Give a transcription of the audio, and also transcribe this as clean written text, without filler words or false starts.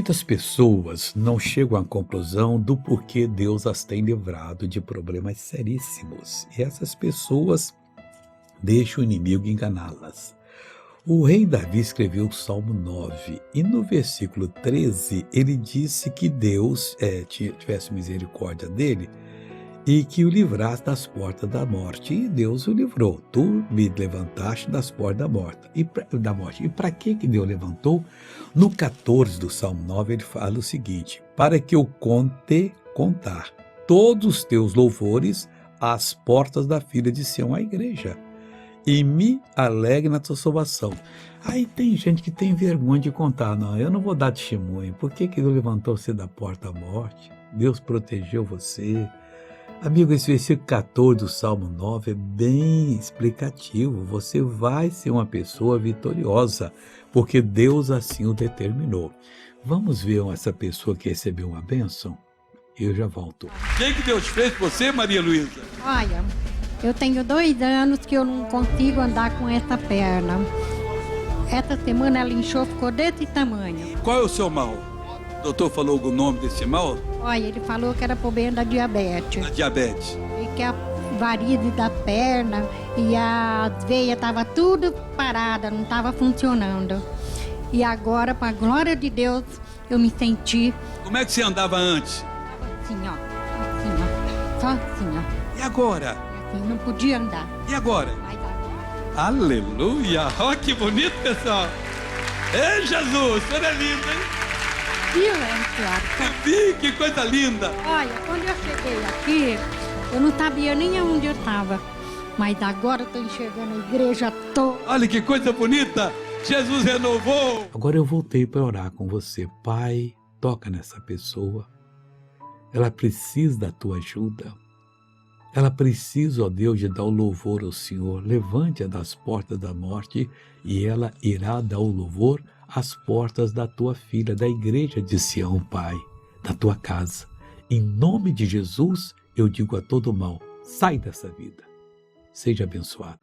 Muitas pessoas não chegam à conclusão do porquê Deus as tem livrado de problemas seríssimos. E essas pessoas deixam o inimigo enganá-las. O rei Davi escreveu o Salmo 9 e no versículo 13 ele disse que Deus tivesse misericórdia dele e que o livrasse das portas da morte. E Deus o livrou. Tu me levantaste das portas da morte. E para que Deus levantou? No 14 do Salmo 9 ele fala o seguinte: para que eu contar todos os teus louvores às portas da filha de Sião, a igreja, e me alegre na tua salvação. Aí tem gente que tem vergonha de contar. Não, eu não vou dar testemunho. Por que Deus levantou você da porta da morte? Deus protegeu você. Amigo, esse versículo 14 do Salmo 9 é bem explicativo. Você vai ser uma pessoa vitoriosa, porque Deus assim o determinou. Vamos ver essa pessoa que recebeu uma bênção? Eu já volto. O que Deus fez por você, Maria Luísa? Olha, eu tenho 2 anos que eu não consigo andar com essa perna. Essa semana ela inchou, ficou desse tamanho. Qual é o seu mal? O doutor falou o nome desse mal? Olha, ele falou que era problema da diabetes. A diabetes. E que a varizes da perna e as veias estavam tudo parada, não estava funcionando. E agora, para a glória de Deus, eu me senti Como é que você andava antes? assim, ó. Assim, ó. Só assim, ó. E agora? Assim, não podia andar. E agora? Mas agora... Aleluia! Olha que bonito, pessoal! Ei, Jesus! O senhor é lindo, hein? Viu, Eduardo? Vi, que coisa linda! Olha, quando eu cheguei aqui, eu não sabia nem aonde eu estava. Mas agora eu estou enxergando a igreja toda. Olha que coisa bonita! Jesus renovou! Agora eu voltei para orar com você. Pai, toca nessa pessoa. Ela precisa da tua ajuda. Ela precisa, ó Deus, de dar o louvor ao Senhor. Levante-a das portas da morte e ela irá dar o louvor às portas da tua filha, da igreja de Sião, Pai, da tua casa. Em nome de Jesus, eu digo a todo mal, sai dessa vida. Seja abençoado.